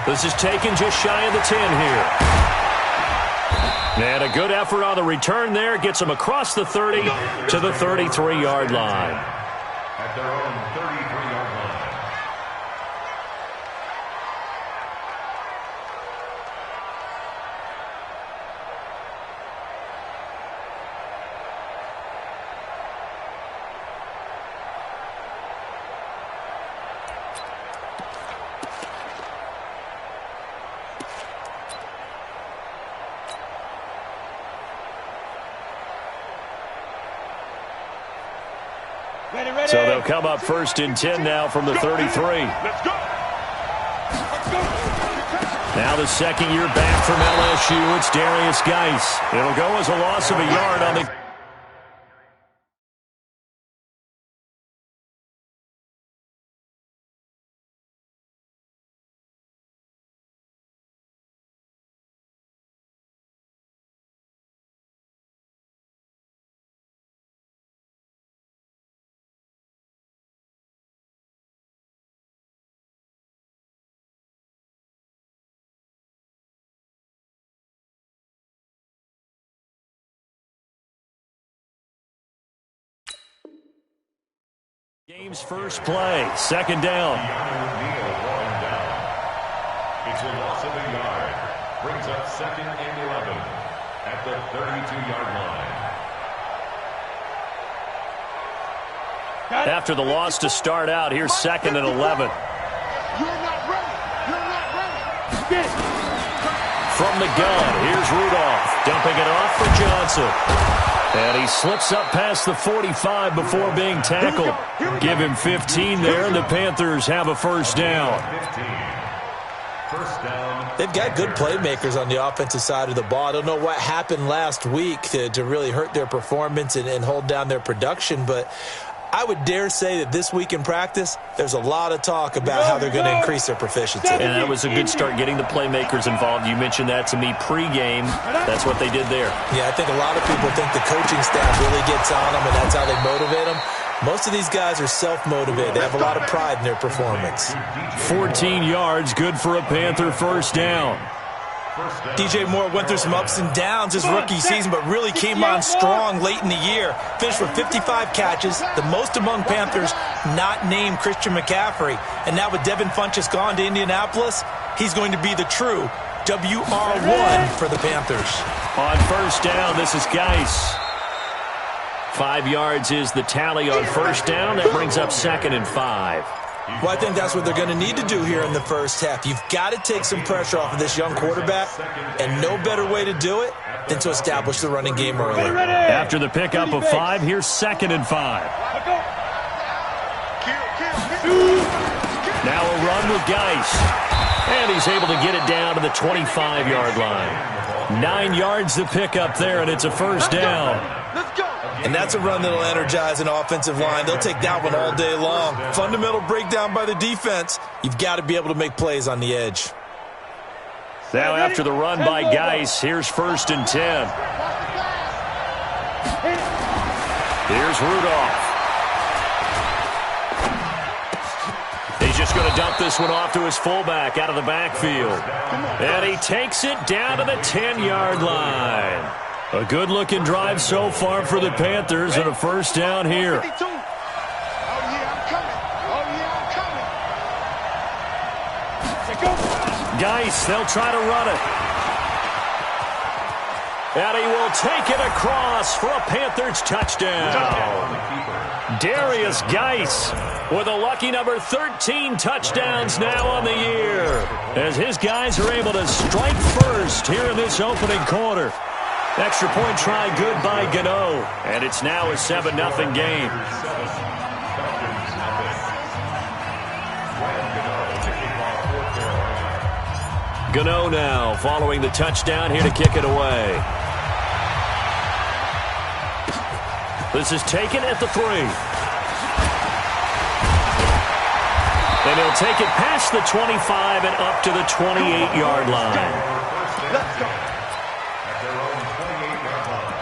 This is taken just shy of the 10 here. And a good effort on the return there. Gets them across the 30 to the 33-yard line. At their own 33-yard line. So they'll come up 1st and 10 now from the 33. Let's go. Now the second year back from LSU, it's Darius Geis. It'll go as a loss of a yard on the... Game's first play, 2nd down. It's a loss of a yard. Brings up 2nd and 11 at the 32-yard line. After the loss to start out, here's 2nd and 11. You're not ready. You're not ready. From the gun, here's Rudolph. Dumping it off for Johnson. And he slips up past the 45 before being tackled. Give him 15 there, and the Panthers have a first down. First down. They've got good playmakers on the offensive side of the ball. I don't know what happened last week to really hurt their performance and hold down their production, but I would dare say that this week in practice, there's a lot of talk about how they're going to increase their proficiency. And that was a good start getting the playmakers involved. You mentioned that to me pregame. That's what they did there. Yeah, I think a lot of people think the coaching staff really gets on them, and that's how they motivate them. Most of these guys are self-motivated. They have a lot of pride in their performance. 14 yards, good for a Panther first down. DJ Moore went through some ups and downs his rookie season, but really came on strong late in the year. Finished with 55 catches, the most among Panthers not named Christian McCaffrey. And now with Devin Funchess gone to Indianapolis, he's going to be the true WR1 for the Panthers. On first down, this is Geis. 5 yards is the tally on first down. That brings up 2nd and 5. Well, I think that's what they're going to need to do here in the first half. You've got to take some pressure off of this young quarterback, and no better way to do it than to establish the running game early. After the pickup of 5, here's 2nd and 5. Now a run with Geis. And he's able to get it down to the 25-yard line. 9 yards the pickup there, and it's a first down. And that's a run that'll energize an offensive line. They'll take that one all day long. Fundamental breakdown by the defense. You've got to be able to make plays on the edge. Now after the run by Geis, here's 1st and 10. Here's Rudolph. He's just going to dump this one off to his fullback out of the backfield. And he takes it down to the 10-yard line. A good-looking drive so far for the Panthers and a first down here. Geis, they'll try to run it. And he will take it across for a Panthers touchdown. Darius Geis with a lucky number 13 touchdowns now on the year, as his guys are able to strike first here in this opening quarter. Extra point try good by Gano, and it's now a 7-0 game. Gano now following the touchdown here to kick it away. This is taken at the 3. And he'll take it past the 25 and up to the 28-yard line. Let's go. At their own 28-yard line.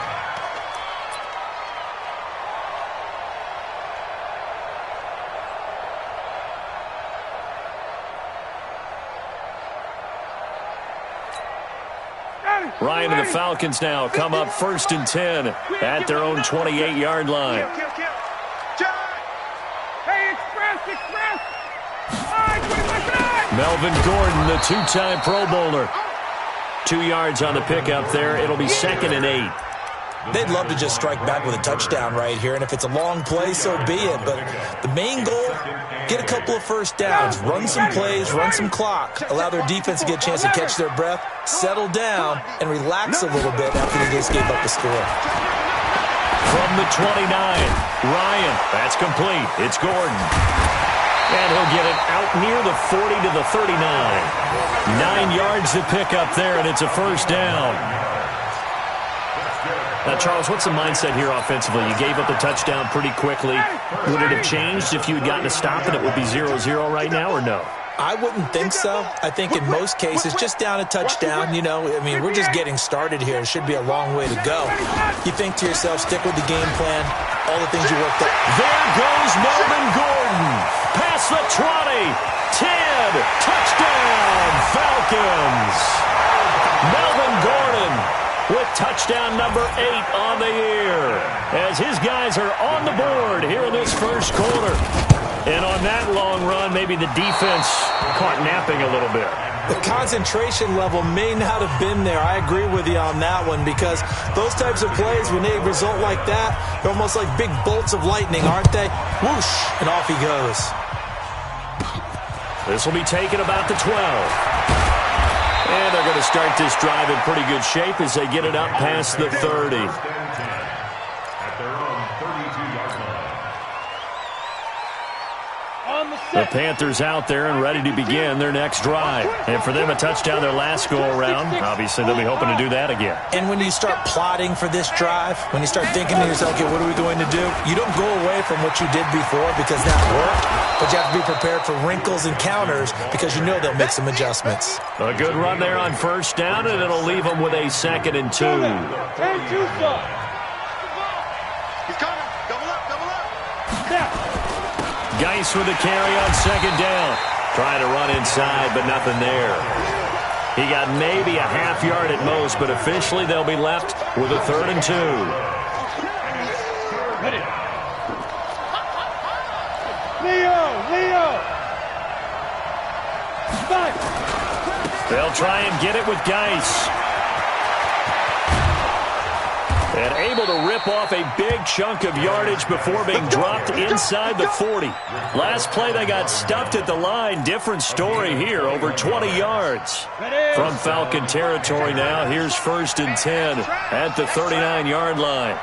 Ryan and the Falcons now come up 1st and 10 at their own 28-yard line. Melvin Gordon, the two-time Pro Bowler. 2 yards on the pickup there. It'll be 2nd and 8. They'd love to just strike back with a touchdown right here, and if it's a long play, so be it. But the main goal, get a couple of first downs, run some plays, run some clock, allow their defense to get a chance to catch their breath, settle down, and relax a little bit after they just gave up the score. From the 29, Ryan, that's complete. It's Gordon. And he'll get it out near the 40 to the 39. 9 yards to pick up there, and it's a first down. Now, Charles, what's the mindset here offensively? You gave up the touchdown pretty quickly. Would it have changed if you had gotten a stop and it would be 0-0 right now, or no? I wouldn't think so. I think in most cases, just down a touchdown, we're just getting started here. It should be a long way to go. You think to yourself, stick with the game plan, all the things you worked up. There goes Melvin Gordon. Past the 20, 10, touchdown, Falcons. Melvin Gordon with touchdown number 8 on the year, as his guys are on the board here in this first quarter. And on that long run, maybe the defense caught napping a little bit. The concentration level may not have been there. I agree with you on that one, because those types of plays, when they result like that, they're almost like big bolts of lightning, aren't they? Whoosh, and off he goes. This will be taken about the 12. And they're going to start this drive in pretty good shape as they get it up past the 30. The Panthers out there and ready to begin their next drive. And for them, a touchdown their last go-around. Obviously, they'll be hoping to do that again. And when you start plotting for this drive, when you start thinking to yourself, okay, what are we going to do? You don't go away from what you did before because that worked, but you have to be prepared for wrinkles and counters because you know they'll make some adjustments. A good run there on first down, and it'll leave them with a 2nd and 2. He's coming. Double up, double up. Geis with the carry on 2nd down. Trying to run inside, but nothing there. He got maybe a half yard at most, but officially they'll be left with a 3rd and 2. Leo. They'll try and get it with Geis. And able to rip off a big chunk of yardage before being dropped inside the 40. Last play, they got stuffed at the line. Different story here, over 20 yards. From Falcon territory now, here's 1st and 10 at the 39-yard line.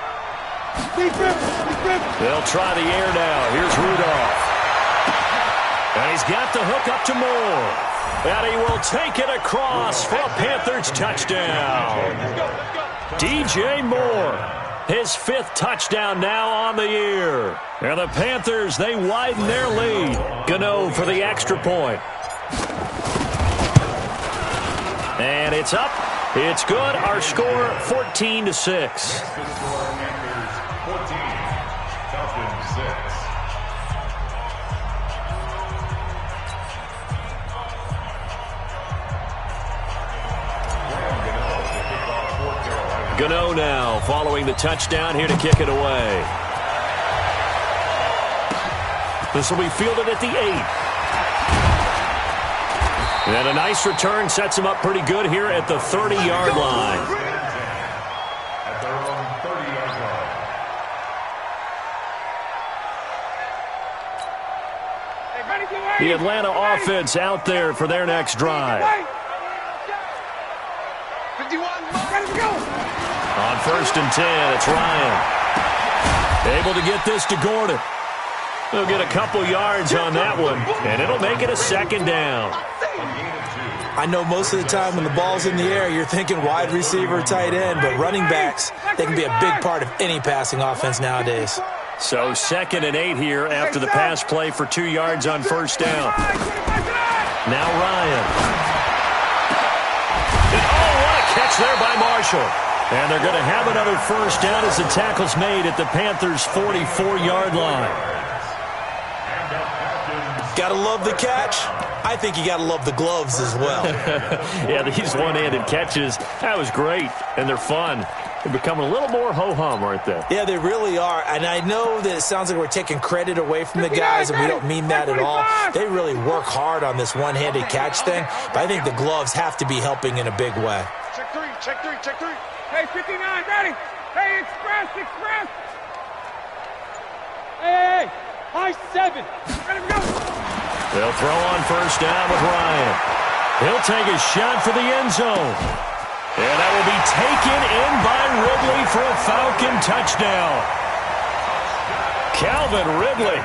They'll try the air now. Here's Rudolph. And he's got the hook up to Moore. And he will take it across for a Panthers touchdown. DJ Moore, his 5th touchdown now on the year. And the Panthers, they widen their lead. Gano for the extra point. And it's up. It's good. Our score, 14-6. Gano now following the touchdown here to kick it away. This will be fielded at the 8. And a nice return sets him up pretty good here at the 30-yard line. At their own 30-yard line. The Atlanta offense out there for their next drive. 51, ready to go. On 1st and 10, it's Ryan. Able to get this to Gordon. He'll get a couple yards on that one, and it'll make it a 2nd down. I know most of the time when the ball's in the air, you're thinking wide receiver, tight end, but running backs, they can be a big part of any passing offense nowadays. So 2nd and 8 here after the pass play for 2 yards on 1st down. Now Ryan. And what a catch there by Marshall. And they're going to have another 1st down as the tackle's made at the Panthers' 44-yard line. Gotta love the catch. I think you got to love the gloves as well. Yeah, these one-handed catches, that was great, and they're fun. They're becoming a little more ho-hum, aren't they? Yeah, they really are. And I know that it sounds like we're taking credit away from the guys, and we don't mean that at all. They really work hard on this one-handed catch thing, but I think the gloves have to be helping in a big way. Check three, check three, check three. Hey, 59, ready. Hey, express. Hey, high 7. Ready to go. They'll throw on first down with Ryan. He'll take a shot for the end zone. And that will be taken in by Ridley for a Falcon touchdown. Calvin Ridley,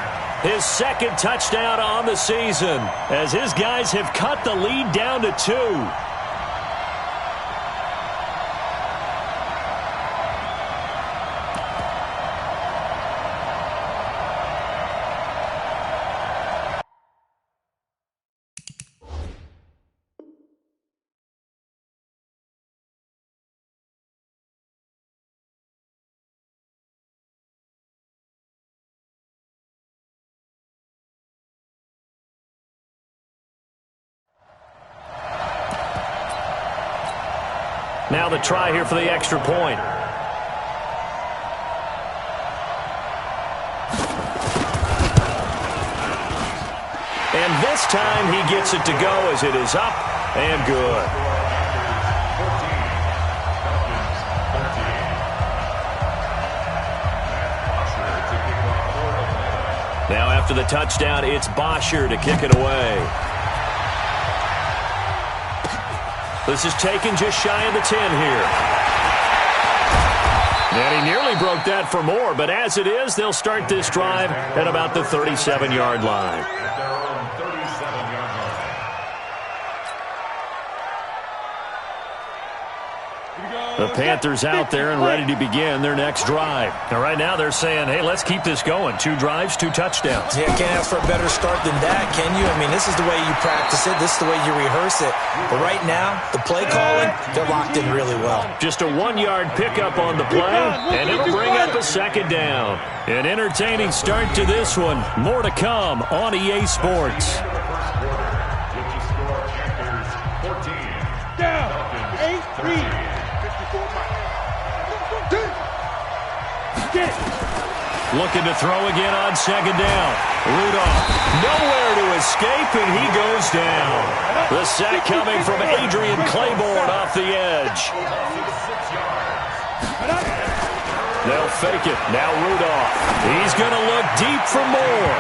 his second touchdown on the season, as his guys have cut the lead down to 2. Now the try here for the extra point. And this time he gets it to go as it is up and good. Now after the touchdown, it's Bosher to kick it away. This is taken just shy of the 10 here. And he nearly broke that for more, but as it is, they'll start this drive at about the 37-yard line. The Panthers out there and ready to begin their next drive. Now, right now they're saying, hey, let's keep this going. 2 drives, 2 touchdowns. Yeah, can't ask for a better start than that, can you? I mean, this is the way you practice it. This is the way you rehearse it. But right now, the play calling, they're locked in really well. Just a 1-yard pickup on the play, and it'll bring up a second down. An entertaining start to this one. More to come on EA Sports. Down. 8-3. Looking to throw again on second down. Rudolph nowhere to escape, and he goes down. The sack coming from Adrian Claiborne off the edge. They'll fake it. Now Rudolph. He's going to look deep for more.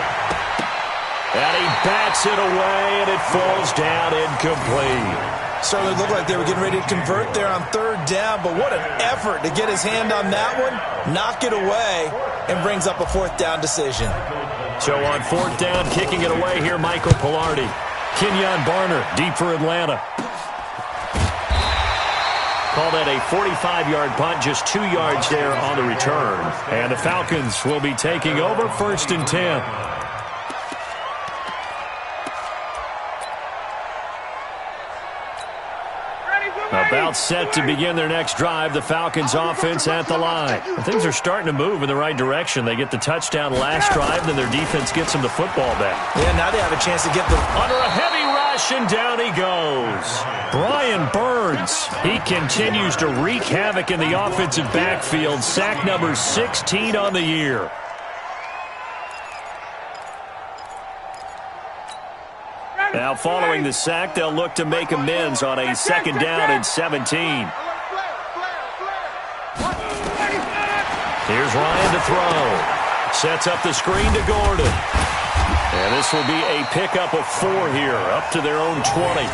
And he bats it away, and it falls down incomplete. Certainly looked like they were getting ready to convert there on third down, but what an effort to get his hand on that one, knock it away, and brings up a fourth down decision. So on fourth down, kicking it away here, Michael Pilardi. Kenyon Barner, deep for Atlanta. Call that a 45-yard punt, just 2 yards there on the return. And the Falcons will be taking over first and 10. About set to begin their next drive, the Falcons offense at the line. Things are starting to move in the right direction. They get the touchdown last drive, then their defense gets them the football back. Yeah, now they have a chance to get the... Under a heavy rush, and down he goes. Brian Burns, he continues to wreak havoc in the offensive backfield. Sack number 16 on the year. Now, following the sack, they'll look to make amends on a second down and 17. Here's Ryan to throw. Sets up the screen to Gordon. And this will be a pickup of 4 here, up to their own 20.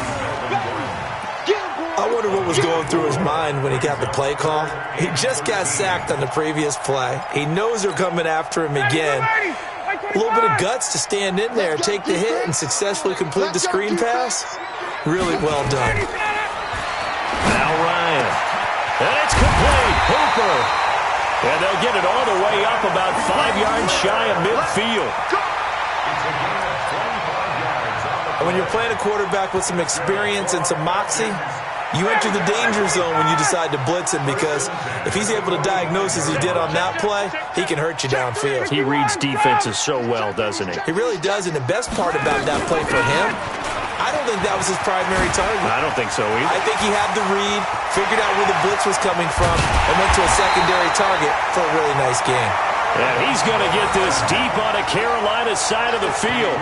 I wonder what was going through his mind when he got the play call. He just got sacked on the previous play. He knows they're coming after him again. A little bit of guts to stand in there, take the hit, and successfully complete the screen pass. Really well done. Now Ryan. And it's complete. Hooper. And they'll get it all the way up about 5 yards shy of midfield. When you're playing a quarterback with some experience and some moxie, you enter the danger zone when you decide to blitz him, because if he's able to diagnose as he did on that play, he can hurt you downfield. He reads defenses so well, doesn't he? He really does, and the best part about that play for him, I don't think that was his primary target. I don't think so either. I think he had the read, figured out where the blitz was coming from, and went to a secondary target for a really nice game. And he's going to get this deep on a Carolina side of the field.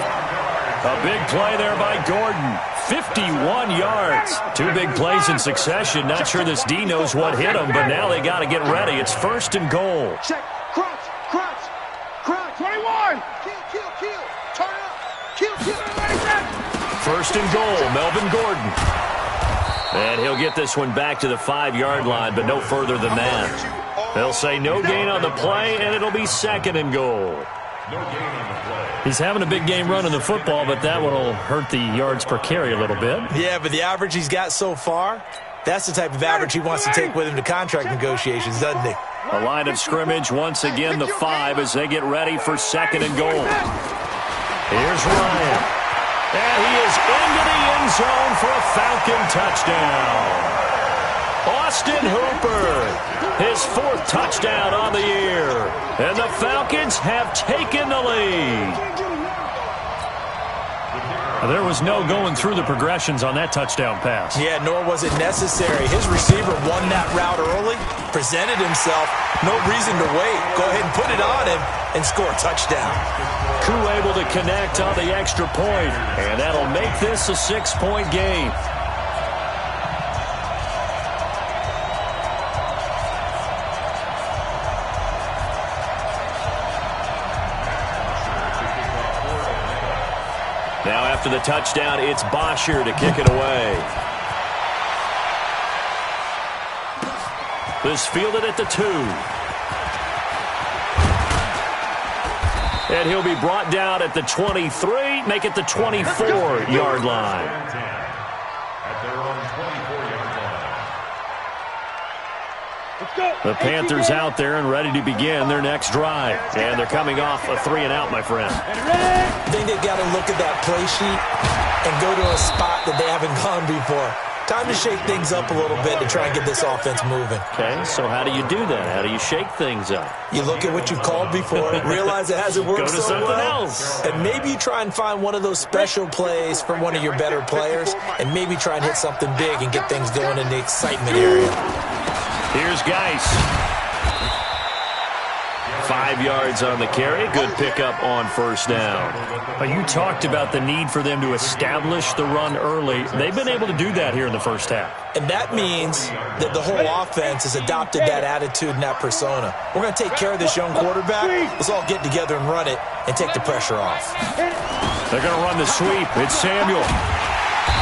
A big play there by Gordon. 51 yards. 2 big plays in succession. Not sure this D knows what hit him, but now they got to get ready. It's 1st and goal. Check. Crunch. 21. Kill. Turn up. Kill. 1st and goal. Melvin Gordon. And he'll get this one back to the 5-yard line, but no further than that. They'll say no gain on the play, and it'll be 2nd and goal. No gain on the play. He's having a big game running the football, but that one will hurt the yards per carry a little bit. Yeah, but the average he's got so far, that's the type of average he wants to take with him to contract negotiations, doesn't he? A line of scrimmage, once again the 5 as they get ready for 2nd and goal. Here's Ryan. And he is into the end zone for a Falcon touchdown. Austin Hooper, his 4th touchdown on the year. And the Falcons have taken the lead. There was no going through the progressions on that touchdown pass. Yeah, nor was it necessary. His receiver won that route early, presented himself, no reason to wait. Go ahead and put it on him and score a touchdown. Koo able to connect on the extra point, and that'll make this a 6-point game. Now after the touchdown, it's Bosher to kick it away. This fielded at the 2. And he'll be brought down at the 23, make it the 24-yard line. At their own 24-yard line. Let's go. The Panthers out there and ready to begin their next drive. And they're coming off a 3-and-out, my friend. I think they've got to look at that play sheet and go to a spot that they haven't gone before. Time to shake things up a little bit to try and get this offense moving. Okay, so how do you do that? How do you shake things up? You look at what you've called before, realize it hasn't worked Go to so something well, else. and maybe you try and find one of those special plays from one of your better players, and maybe try and hit something big and get things going in the excitement area. Here's Geis. 5 yards on the carry. Good pickup on 1st down. You talked about the need for them to establish the run early. They've been able to do that here in the first half. And that means that the whole offense has adopted that attitude and that persona. We're going to take care of this young quarterback. Let's all get together and run it and take the pressure off. They're going to run the sweep. It's Samuel.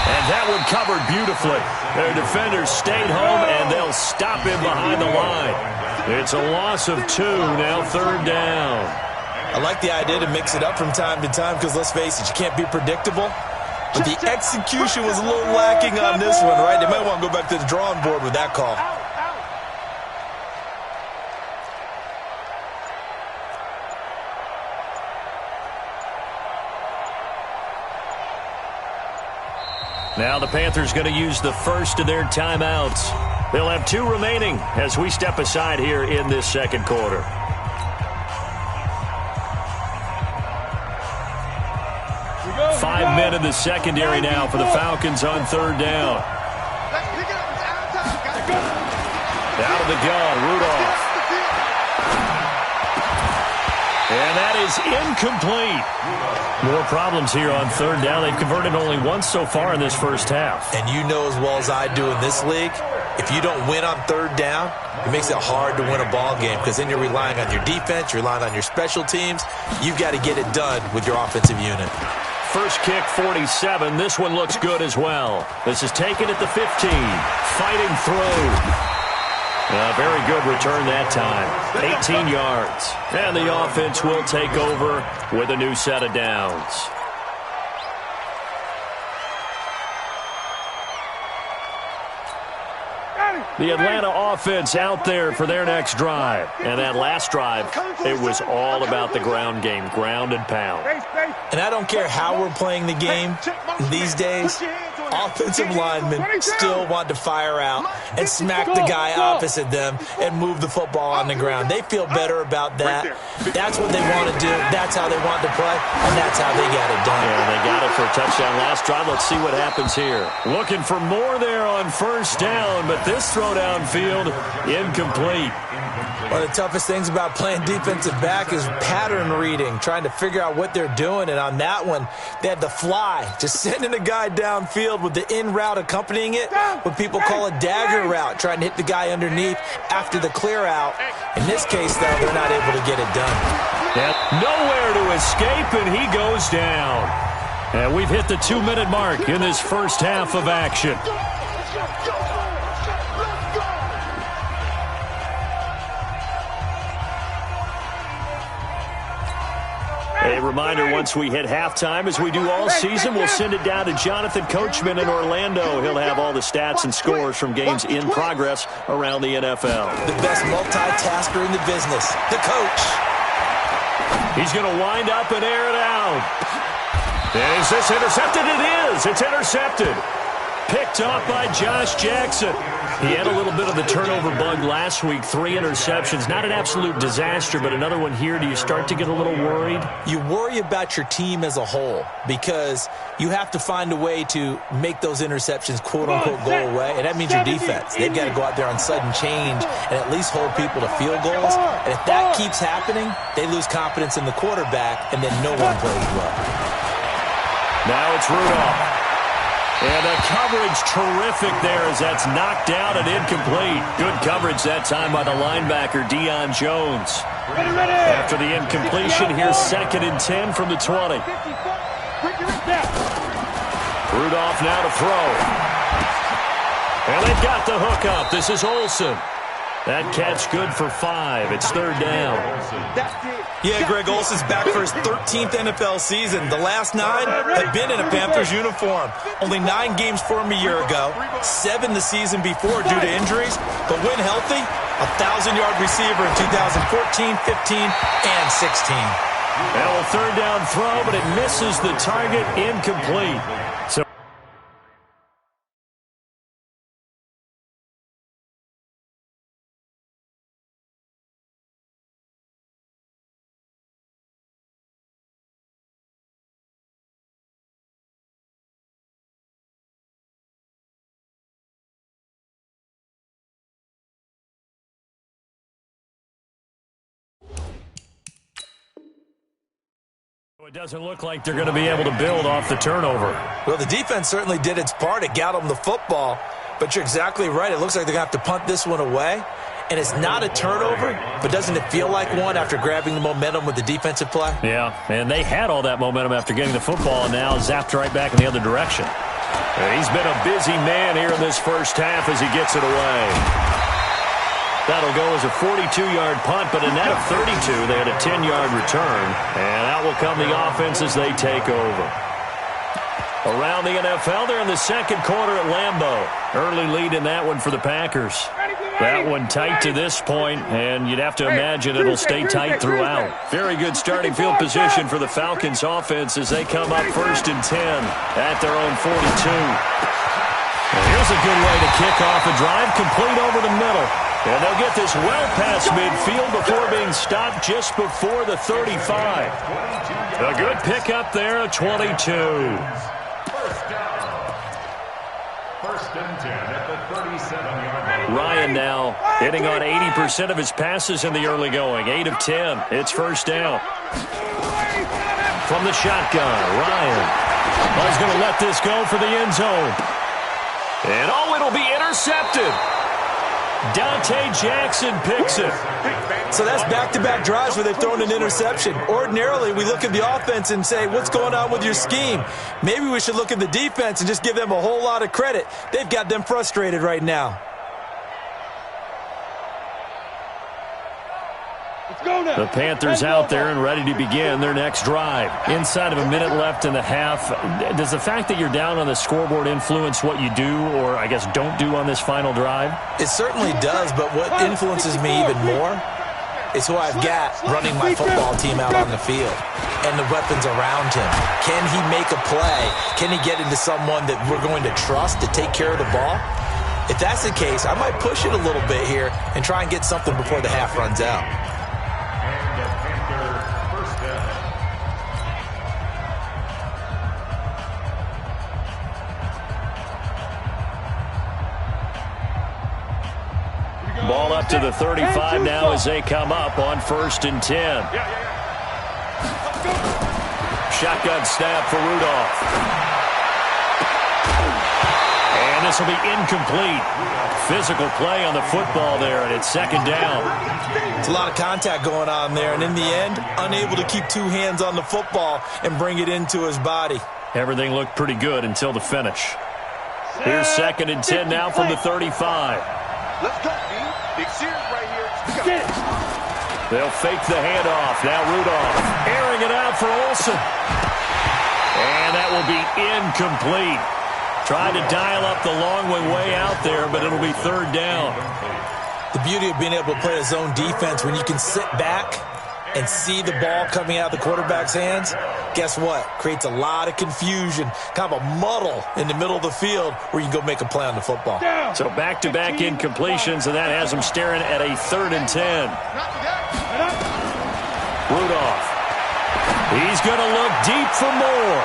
And that one covered beautifully. Their defenders stayed home, and they'll stop him behind the line. It's a loss of 2, now 3rd down. I like the idea to mix it up from time to time because, let's face it, you can't be predictable. But the execution was a little lacking on this one, right? They might want to go back to the drawing board with that call. Now the Panthers going to use the first of their timeouts. They'll have 2 remaining as we step aside here in this 2nd quarter. Five men in the secondary now for the Falcons on 3rd down. Out of the gun, Rudolph. And that is incomplete. More problems here on 3rd down. They've converted only once so far in this first half. And you know as well as I do in this league, if you don't win on 3rd down, it makes it hard to win a ball game because then you're relying on your defense, you're relying on your special teams. You've got to get it done with your offensive unit. First kick, 47. This one looks good as well. This is taken at the 15. Fighting through. Very good return that time. 18 yards. And the offense will take over with a new set of downs. The Atlanta offense out there for their next drive. And that last drive, it was all about the ground game, ground and pound. And I don't care how we're playing the game these days, offensive linemen still want to fire out and smack the guy opposite them and move the football on the ground. They feel better about that. That's what they want to do. That's how they want to play, and that's how they got it done. Yeah, they got it for a touchdown last drive. Let's see what happens here. Looking for more there on first down, but this throw downfield, incomplete. One of the toughest things about playing defensive back is pattern reading, trying to figure out what they're doing. And on that one, they had the fly, just sending a guy downfield with the in route accompanying it, what people call a dagger route, trying to hit the guy underneath after the clear out. In this case, though, they're not able to get it done. Nowhere to escape, and he goes down. And we've hit the 2-minute mark in this first half of action. A reminder, once we hit halftime, as we do all season, we'll send it down to Jonathan Coachman in Orlando. He'll have all the stats and scores from games in progress around the NFL. The best multitasker in the business, the coach. He's going to wind up and air it out. Is this intercepted? It is. It's intercepted. Picked up by Josh Jackson. He had a little bit of the turnover bug last week, 3 interceptions. Not an absolute disaster, but another one here. Do you start to get a little worried? You worry about your team as a whole because you have to find a way to make those interceptions, quote-unquote, go away, and that means your defense. They've got to go out there on sudden change and at least hold people to field goals. And if that keeps happening, they lose confidence in the quarterback, and then no one plays well. Now it's Rudolph. And the coverage terrific there as that's knocked down and incomplete. Good coverage that time by the linebacker, Deion Jones. After the incompletion, here's 2nd and 10 from the 20. Rudolph now to throw. And they've got the hook up. This is Olsen. That catch good for 5. It's 3rd down. Yeah, Greg Olsen's back for his 13th NFL season. The last 9 have been in a Panthers uniform. Only 9 games for him a year ago, 7 the season before due to injuries. But when healthy, a 1,000-yard receiver in 2014, 15, and 16. Now a 3rd down throw, but it misses the target, incomplete. So it doesn't look like they're going to be able to build off the turnover. Well, the defense certainly did its part. It got them the football. But you're exactly right. It looks like they're going to have to punt this one away. And it's not a turnover, but doesn't it feel like one after grabbing the momentum with the defensive play? Yeah, and they had all that momentum after getting the football and now zapped right back in the other direction. And he's been a busy man here in this first half as he gets it away. That'll go as a 42-yard punt, but a net of 32. They had a 10-yard return. And out will come the offense as they take over. Around the NFL, they're in the 2nd quarter at Lambeau. Early lead in that one for the Packers. That one tight to this point, and you'd have to imagine it'll stay tight throughout. Very good starting field position for the Falcons offense as they come up 1st and 10 at their own 42. And here's a good way to kick off a drive, complete over the middle. And they'll get this well past midfield before being stopped just before the 35. A good pickup there at 22. First and 10 at the 37-yard line. Ryan now hitting on 80% of his passes in the early going. 8 of 10. It's 1st down. From the shotgun, Ryan. Well, he's going to let this go for the end zone. And it'll be intercepted. Dante Jackson picks it. So that's back-to-back drives where they've thrown an interception. Ordinarily, we look at the offense and say, what's going on with your scheme? Maybe we should look at the defense and just give them a whole lot of credit. They've got them frustrated right now. The Panthers out there and ready to begin their next drive. Inside of a minute left in the half, does the fact that you're down on the scoreboard influence what you do or, I guess, don't do on this final drive? It certainly does, but what influences me even more is who I've got running my football team out on the field and the weapons around him. Can he make a play? Can he get into someone that we're going to trust to take care of the ball? If that's the case, I might push it a little bit here and try and get something before the half runs out. Ball up to the 35 now as they come up on 1st and 10. Shotgun snap for Rudolph. And this will be incomplete. Physical play on the football there, and it's 2nd down. It's a lot of contact going on there, and in the end, unable to keep 2 hands on the football and bring it into his body. Everything looked pretty good until the finish. Here's 2nd and 10 now from the 35. Let's go, B. Big series right here. They'll fake the handoff. Now Rudolph airing it out for Olsen. And that will be incomplete. Tried to dial up the long way out there, but it'll be 3rd down. The beauty of being able to play a zone defense when you can sit back and see the ball coming out of the quarterback's hands, guess what? Creates a lot of confusion, kind of a muddle in the middle of the field where you can go make a play on the football. So back-to-back incompletions, and that has them staring at a 3rd and 10. Rudolph. He's going to look deep for more.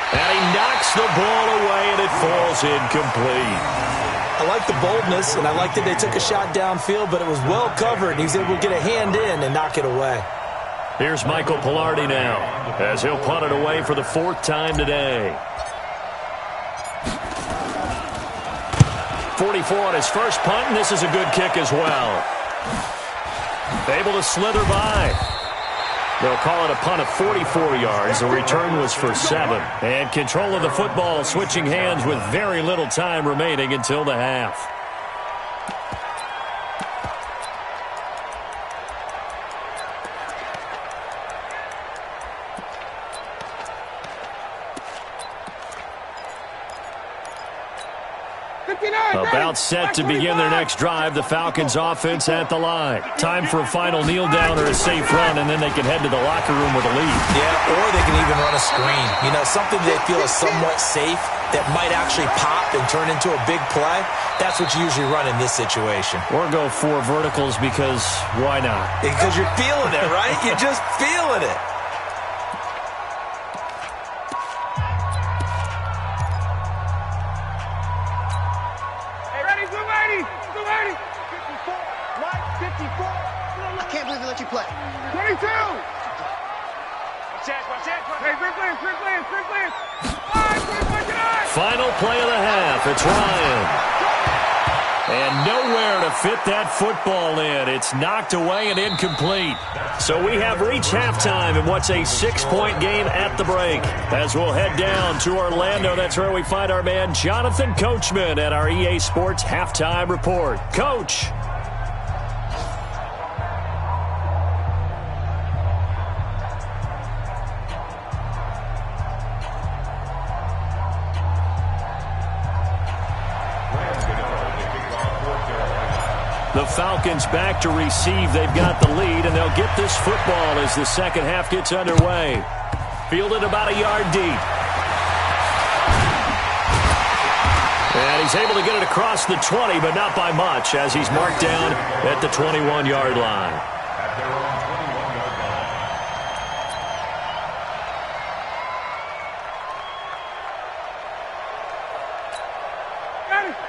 And he knocks the ball away, and it falls incomplete. I like the boldness, and I like that they took a shot downfield, but it was well covered, and he was able to get a hand in and knock it away. Here's Michael Pilardi now, as he'll punt it away for the 4th time today. 44 on his first punt, and this is a good kick as well. Able to slither by. They'll call it a punt of 44 yards. The return was for 7. And control of the football switching hands with very little time remaining until the half. About set to begin their next drive. The Falcons offense at the line. Time for a final kneel down or a safe run, and then they can head to the locker room with a lead. Yeah, or they can even run a screen. You know, something they feel is somewhat safe that might actually pop and turn into a big play. That's what you usually run in this situation. Or go 4 verticals because why not? Because you're feeling it, right? You're just feeling it. Final play of the half. It's Ryan. And nowhere to fit that football in. It's knocked away and incomplete. So we have reached halftime in what's a 6-point game at the break. As we'll head down to Orlando, that's where we find our man Jonathan Coachman at our EA Sports Halftime Report. Coach. The Falcons back to receive. They've got the lead, and they'll get this football as the second half gets underway. Fielded about a yard deep. And he's able to get it across the 20, but not by much, as he's marked down at the 21-yard line.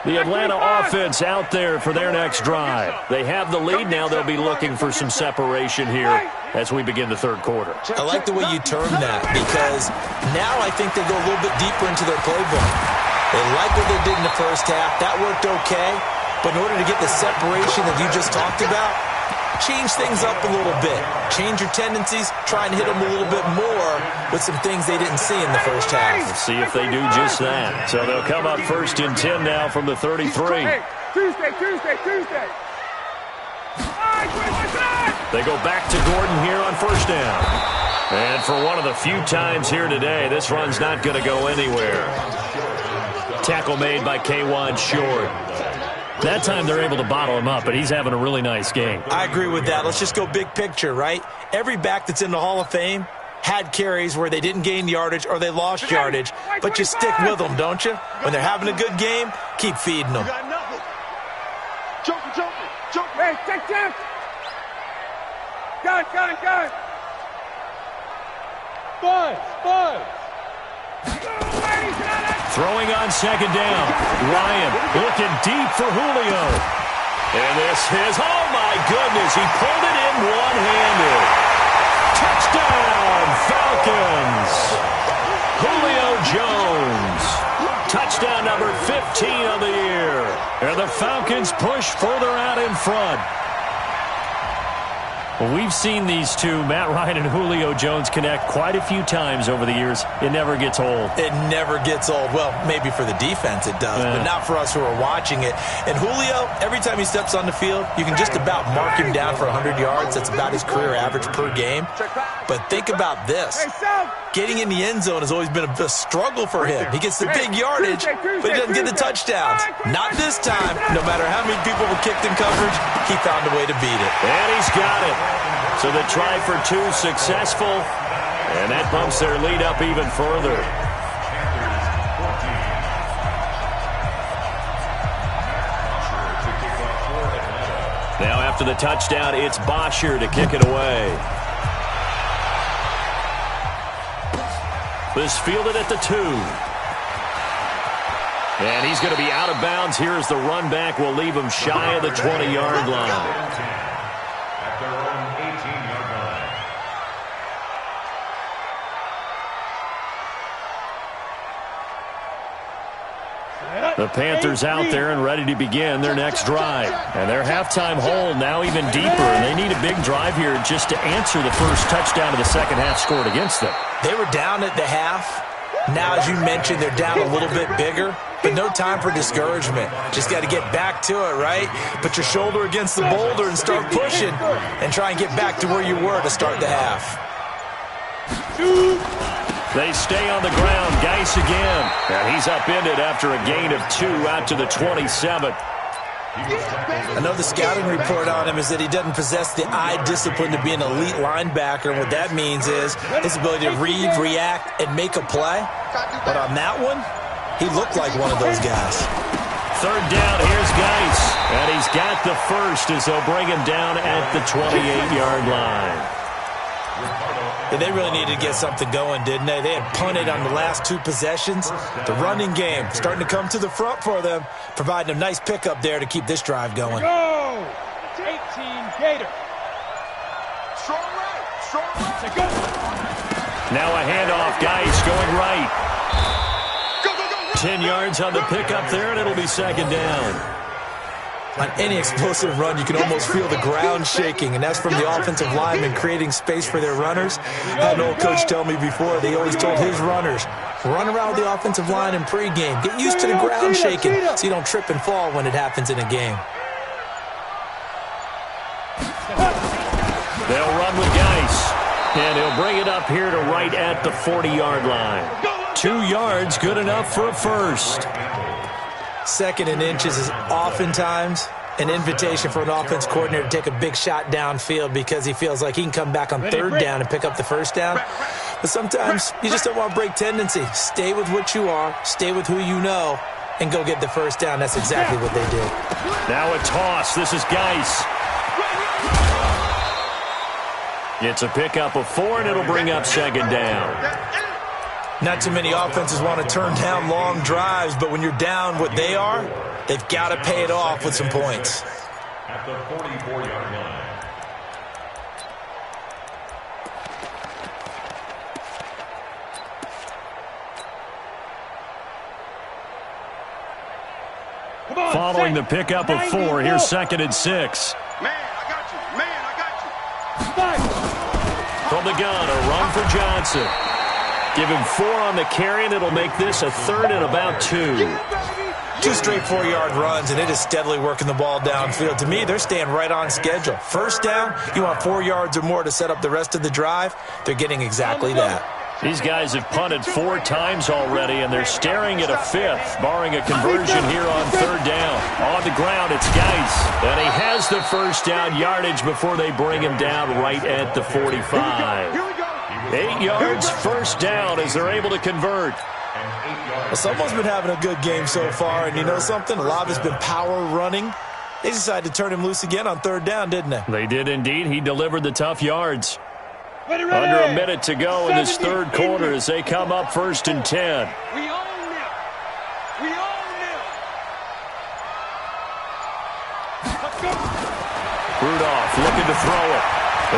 The Atlanta offense out there for their next drive. They have the lead. Now they'll be looking for some separation here as we begin the third quarter. I like the way you term that, because now I think they go a little bit deeper into their playbook. They like what they did in the first half. That worked okay. But in order to get the separation that you just talked about, change things up a little bit. Change your tendencies. Try and hit them a little bit more with some things they didn't see in the first half. Let's see if they do just that. So they'll come up 1st and 10 now from the 33. Hey, Tuesday. They go back to Gordon here on 1st down. And for one of the few times here today, this run's not going to go anywhere. Tackle made by K'Wan Short. That time they're able to bottle him up, but he's having a really nice game. I agree with that. Let's just go big picture, right? Every back that's in the Hall of Fame had carries where they didn't gain yardage or they lost yardage, but you stick with them, don't you? When they're having a good game, keep feeding them. Hey, check. Gun. Buzz. Throwing on second down. Ryan looking deep for Julio. And this is, oh my goodness, he pulled it in one-handed. Touchdown, Falcons. Julio Jones. Touchdown number 15 of the year. And the Falcons push further out in front. Well, we've seen these two, Matt Ryan and Julio Jones, connect quite a few times over the years. It never gets old. It never gets old. Well, maybe for the defense it does, but not for us who are watching it. And Julio, every time he steps on the field, you can just about mark him down for 100 yards. That's about his career average per game. But think about this. Getting in the end zone has always been a struggle for him. He gets the big yardage, but he doesn't get the touchdowns. Not this time. No matter how many people were kicked in coverage, he found a way to beat it. And he's got it. So the try for two successful, and that bumps their lead up even further. Now after the touchdown, it's Bosher to kick it away. This fielded at the 2. And he's going to be out of bounds. Here's the run back. Will leave him shy of the 20-yard line. The Panthers out there and ready to begin their next drive. And their halftime hole now even deeper, and they need a big drive here just to answer the first touchdown of the second half scored against them. They were down at the half. Now, as you mentioned, they're down a little bit bigger, but no time for discouragement. Just got to get back to it, right? Put your shoulder against the boulder and start pushing and try and get back to where you were to start the half. They stay on the ground. Geis again. And he's upended after a gain of 2 out to the 27. I know the scouting report on him is that he doesn't possess the eye discipline to be an elite linebacker. And what that means is his ability to read, react, and make a play. But on that one, he looked like one of those guys. Third down, here's Geis. And he's got the first as they'll bring him down at the 28-yard line. Yeah, they really needed to get something going, didn't they? They had punted on the last 2 possessions. The running game starting to come to the front for them, providing a nice pickup there to keep this drive going. Go! 18 Gator. Strong right. Now a handoff, Geis going right. Go. 10 yards on the pickup there, and it'll be second down. On any explosive run, you can almost feel the ground shaking, and that's from the offensive linemen creating space for their runners. I had an old coach tell me before, they always told his runners, run around with the offensive line in pregame. Get used to the ground shaking so you don't trip and fall when it happens in a game. They'll run with Geis, and he'll bring it up here to right at the 40-yard line. 2 yards, good enough for a first. Second and inches is oftentimes an invitation for an offense coordinator to take a big shot downfield because he feels like he can come back on third down and pick up the first down. But sometimes you just don't want to break tendency. Stay with what you are, stay with who you know, and go get the first down. That's exactly what they did. Now a toss. This is Geis. It's a pickup of 4, and it'll bring up second down. Not too many offenses want to turn down long drives, but when you're down what they are, they've got to pay it off with some points. At the 44-yard line. Following the pickup of 4, here's second and 6. Man, I got you. From the gun, a run for Johnson. Give him 4 on the carry, and it'll make this a third and about 2. 2 straight 4-yard runs, and it is steadily working the ball downfield. To me, they're staying right on schedule. First down, you want 4 yards or more to set up the rest of the drive. They're getting exactly that. These guys have punted 4 times already, and they're staring at a 5th, barring a conversion here on third down. On the ground, it's Geis. And he has the first down yardage before they bring him down right at the 45. 8 yards, first down as they're able to convert. Well, someone's been having a good game so far, and you know something? A lot of it's been power running. They decided to turn him loose again on third down, didn't they? They did indeed. He delivered the tough yards. Under a minute to go in this third quarter as they come up 1st and 10. We own them. We own them. Let's go. Rudolph looking to throw it.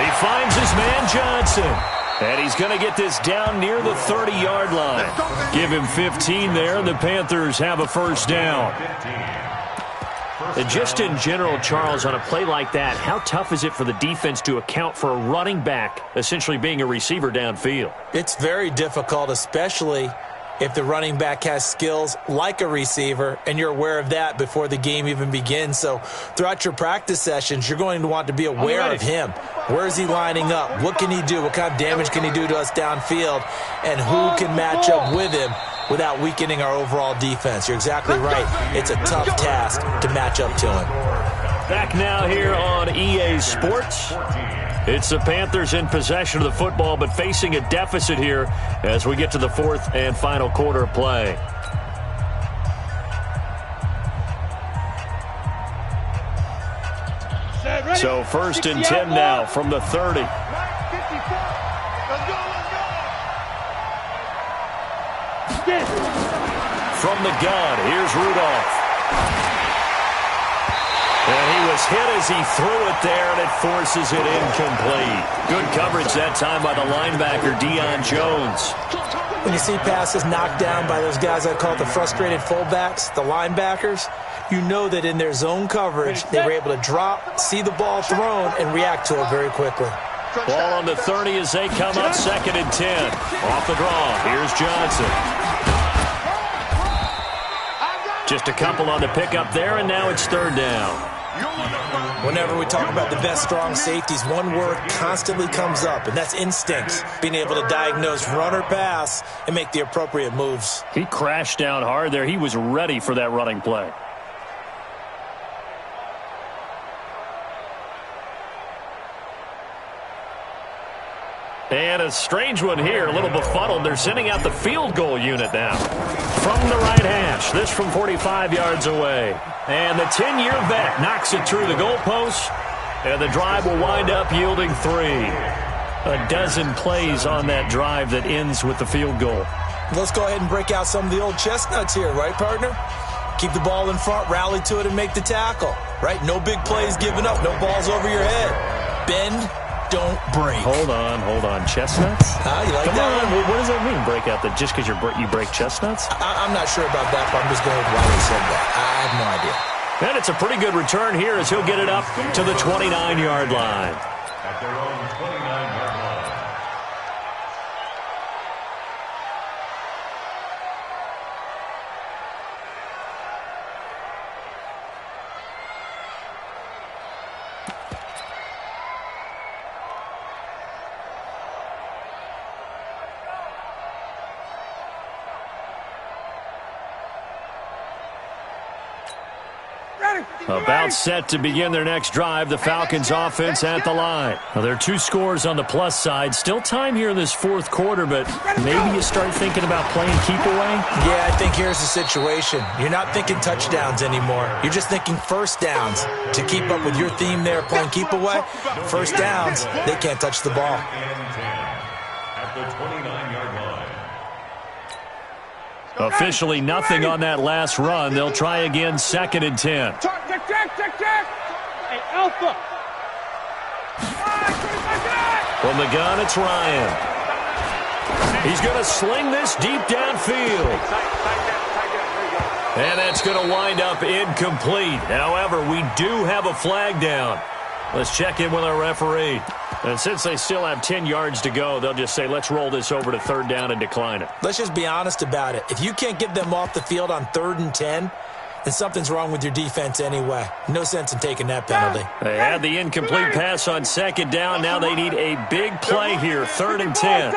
He finds his man Johnson. And he's going to get this down near the 30-yard line. Give him 15 there, and the Panthers have a first down. And just in general, Charles, on a play like that, how tough is it for the defense to account for a running back essentially being a receiver downfield? It's very difficult, especially if the running back has skills like a receiver, and you're aware of that before the game even begins. So throughout your practice sessions, you're going to want to be aware of him. Where is he lining up? What can he do? What kind of damage can he do to us downfield? And who can match up with him without weakening our overall defense? You're exactly right. It's a tough task to match up to him. Back now here on EA Sports. It's the Panthers in possession of the football, but facing a deficit here as we get to the 4th and final quarter of play. So 1st and 10 now from the 30. From the gun, here's Rudolph. And he was hit as he threw it there, and it forces it incomplete. Good coverage that time by the linebacker, Deion Jones. When you see passes knocked down by those guys I call the frustrated fullbacks, the linebackers, you know that in their zone coverage, they were able to drop, see the ball thrown, and react to it very quickly. Ball on the 30 as they come up 2nd and 10. Off the draw, here's Johnson. Just a couple on the pickup there, and now it's 3rd down. Whenever we talk about the best strong safeties, one word constantly comes up, and that's instincts. Being able to diagnose run or pass and make the appropriate moves. He crashed down hard there. He was ready for that running play. And a strange one here, a little befuddled. They're sending out the field goal unit now. From the right hash, this from 45 yards away. And the 10-year vet knocks it through the goalpost, and the drive will wind up yielding 3. A dozen plays on that drive that ends with the field goal. Let's go ahead and break out some of the old chestnuts here, right, partner? Keep the ball in front, rally to it, and make the tackle, right? No big plays given up, no balls over your head. Bend, don't break. Hold on. Chestnuts? You like Come that on. one? What does that mean, break out? That just because you break chestnuts? I'm not sure about that, but I'm just going with why they said that. I have no idea. And it's a pretty good return here as he'll get it up to the 29-yard line. At their own 29-yard line. About set to begin their next drive, the Falcons offense at the line. Now, there are 2 scores on the plus side. Still time here in this 4th quarter, but maybe you start thinking about playing keep away? Yeah, I think here's the situation. You're not thinking touchdowns anymore. You're just thinking first downs. To keep up with your theme there, playing keep away, first downs, they can't touch the ball. At the 29-yard line. Officially nothing on that last run. They'll try again 2nd and 10. Check. Hey, Alpha. From the gun, it's Ryan. He's going to sling this deep downfield. And that's going to wind up incomplete. However, we do have a flag down. Let's check in with our referee. And since they still have 10 yards to go, they'll just say, let's roll this over to 3rd down and decline it. Let's just be honest about it. If you can't get them off the field on 3rd and 10, then something's wrong with your defense anyway. No sense in taking that penalty. They had the incomplete pass on 2nd down. Now they need a big play here, 3rd and 10.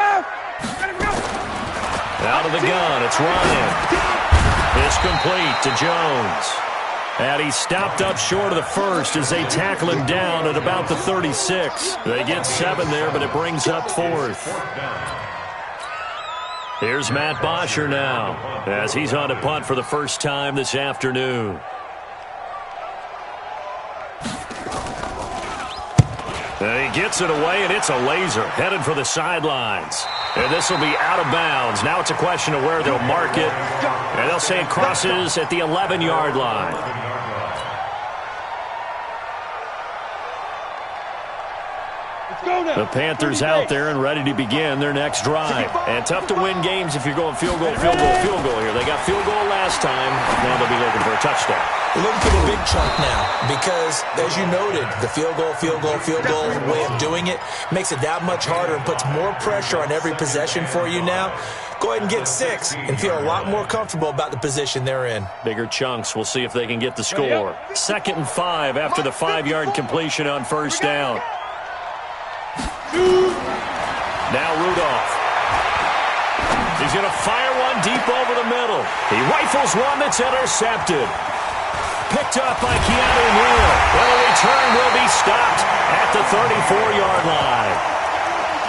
Out of the gun, it's Ryan. It's complete to Jones. And he stopped up short of the first as they tackle him down at about the 36. They get 7 there, but it brings up 4th. Here's Matt Bosher now as he's on to punt for the first time this afternoon. And he gets it away, and it's a laser headed for the sidelines. And this will be out of bounds. Now it's a question of where they'll mark it. And they'll say it crosses at the 11-yard line. The Panthers out there and ready to begin their next drive. And tough to win games if you're going field goal, field goal, field goal here. They got field goal last time. Now they'll be looking for a touchdown. They're looking for the big chunk now because, as you noted, the field goal way of doing it makes it that much harder and puts more pressure on every possession for you now. Go ahead and get 6 and feel a lot more comfortable about the position they're in. Bigger chunks. We'll see if they can get the score. 2nd and 5 after the 5-yard completion on first down. Now Rudolph. He's going to fire one deep over the middle. He rifles one that's intercepted. Picked up by Keanu Neal. Well, the return will be stopped at the 34-yard line.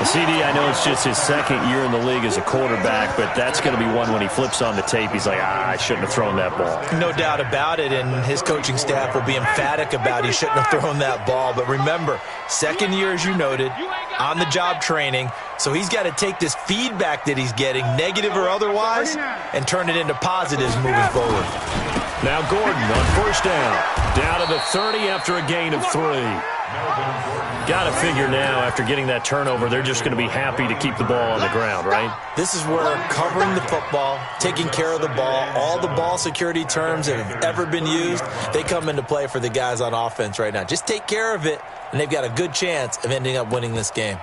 CD, I know it's just his 2nd year in the league as a quarterback, but that's going to be one when he flips on the tape. He's like, I shouldn't have thrown that ball. No doubt about it, and his coaching staff will be emphatic about he shouldn't have thrown that ball. But remember, 2nd year, as you noted, on-the-job training, so he's got to take this feedback that he's getting, negative or otherwise, and turn it into positives moving forward. Now Gordon on first down to the 30 after a gain of 3. Got to figure now, after getting that turnover, they're just going to be happy to keep the ball on the ground, right? This is where covering the football, taking care of the ball, all the ball security terms that have ever been used, they come into play for the guys on offense right now. Just take care of it, and they've got a good chance of ending up winning this game.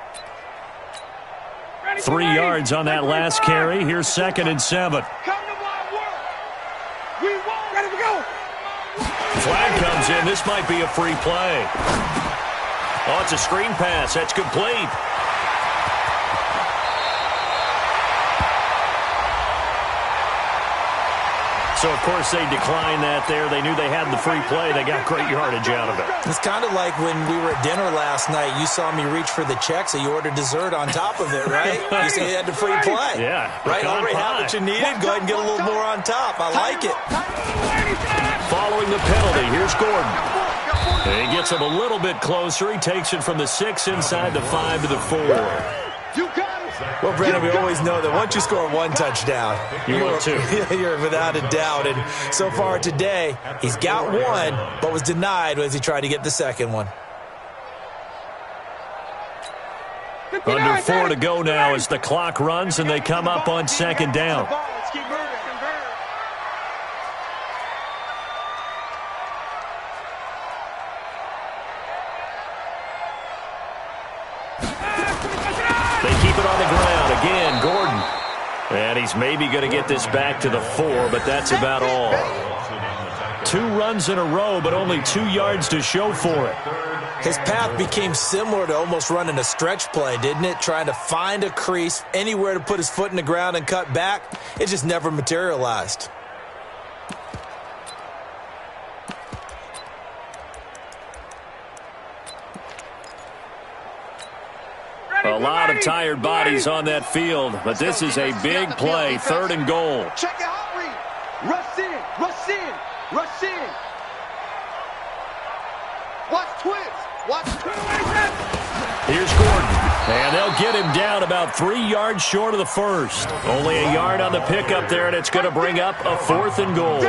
3 yards on that last carry. Here's 2nd and 7. Flag comes in. This might be a free play. Oh, it's a screen pass. That's complete. So, of course, they declined that there. They knew they had the free play. They got great yardage out of it. It's kind of like when we were at dinner last night. You saw me reach for the check, so you ordered dessert on top of it, right? You said you had the free play. Yeah. Right? Already had what you needed. Go ahead and get a little more on top. I like it. Following the penalty, here's Gordon. And he gets him a little bit closer. He takes it from the 6 inside the 5 to the 4. Well, Brandon, we always know that once you score 1 touchdown, you're without a doubt. And so far today, he's got 1, but was denied as he tried to get the 2nd one. Under 4 to go now as the clock runs and they come up on 2nd down. Gordon. And he's maybe going to get this back to the 4, but that's about all. 2 runs in a row, but only 2 yards to show for it. His path became similar to almost running a stretch play, didn't it? Trying to find a crease, anywhere to put his foot in the ground and cut back. It just never materialized. A lot of tired bodies on that field, but this is a big play, 3rd and goal. Check it out, read. Rush in, rush in, rush in. Watch twins, watch twins. Here's Gordon, and they'll get him down about 3 yards short of the first. Only a yard on the pickup there, and it's going to bring up a 4th and goal.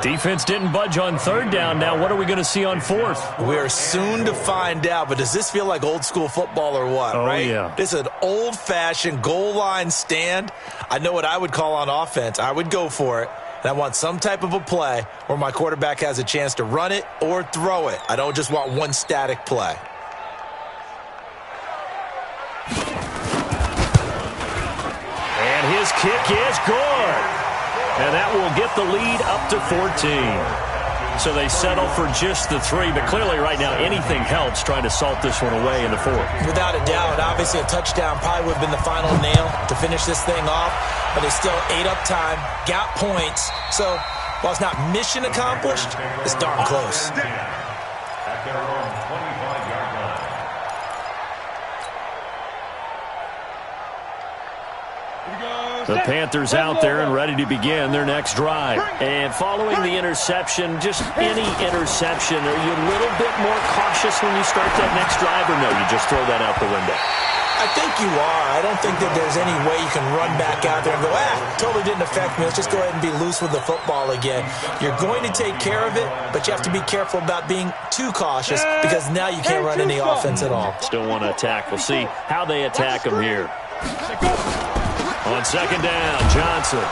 Defense didn't budge on 3rd down. Now what are we going to see on 4th? We are soon to find out, but does this feel like old school football or what, right? Yeah. This is an old-fashioned goal line stand. I know what I would call on offense. I would go for it. And I want some type of a play where my quarterback has a chance to run it or throw it. I don't just want one static play. And his kick is good. And that will get the lead up to 14. So they settle for just the 3, but clearly right now anything helps trying to salt this one away in the 4th. Without a doubt, obviously a touchdown probably would have been the final nail to finish this thing off, but it's still 8 up time, got points. So While it's not mission accomplished, it's darn close. At their own 25-yard line. The Panthers out there and ready to begin their next drive. And following the interception, just any interception, are you a little bit more cautious when you start that next drive, or no, you just throw that out the window? I think you are. I don't think that there's any way you can run back out there and go, totally didn't affect me. Let's just go ahead and be loose with the football again. You're going to take care of it, but you have to be careful about being too cautious because now you can't run any offense at all. Still want to attack. We'll see how they attack them here. On second down, Johnson.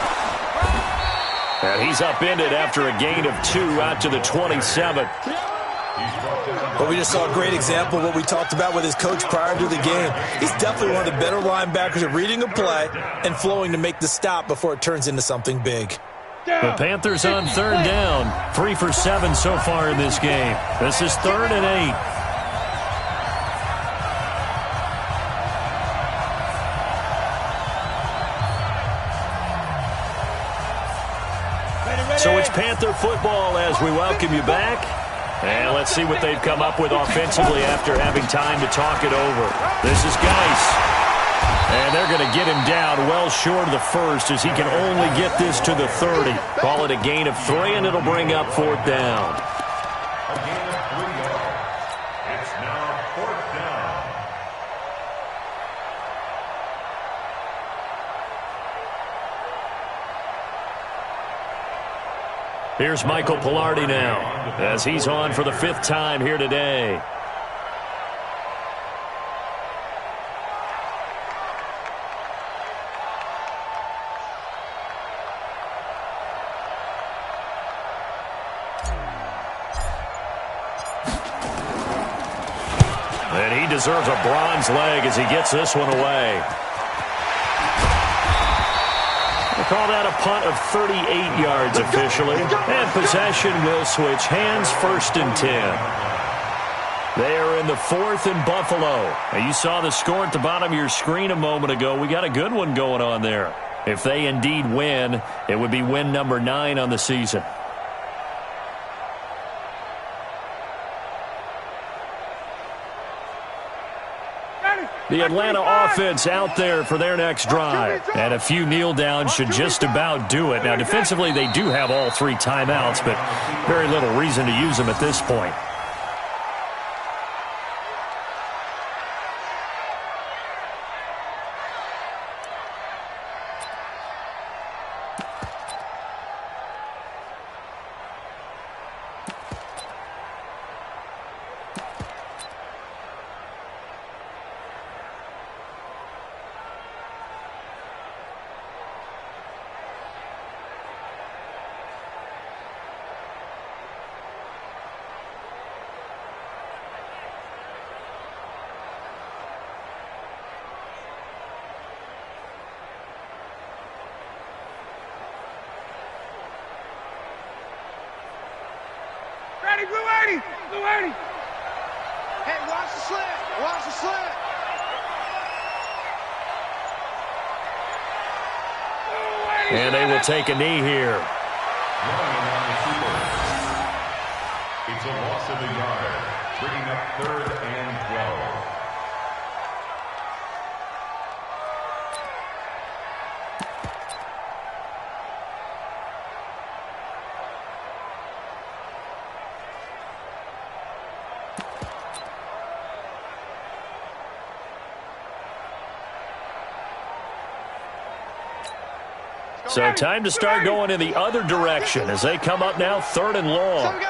And he's upended after a gain of 2 out to the 27. But we just saw a great example of what we talked about with his coach prior to the game. He's definitely one of the better linebackers at reading a play and flowing to make the stop before it turns into something big. The Panthers on third down. 3 for 7 so far in this game. This is 3rd and 8. So it's Panther football as we welcome you back. And let's see what they've come up with offensively after having time to talk it over. This is Geis. And they're going to get him down well short of the first as he can only get this to the 30. Call it a gain of 3, and it'll bring up 4th down. A gain of 3 yards. It's now 4th down. Here's Michael Pilardi now as he's on for the 5th time here today. And he deserves a bronze leg as he gets this one away. Call that a punt of 38 yards officially. And possession will switch hands, 1st and 10. They are in the 4th and Buffalo. And you saw the score at the bottom of your screen a moment ago. We got a good one going on there. If they indeed win, it would be win number 9 on the season. The Atlanta offense out there for their next drive. And a few kneel downs should just about do it. Now, defensively, they do have all 3 timeouts, but very little reason to use them at this point. Blue 80. Hey, watch the slant. Watch the slant. And they will take a knee here. It's a loss of a yard, bringing up 3rd and 12. So time to start going in the other direction as they come up now 3rd and long.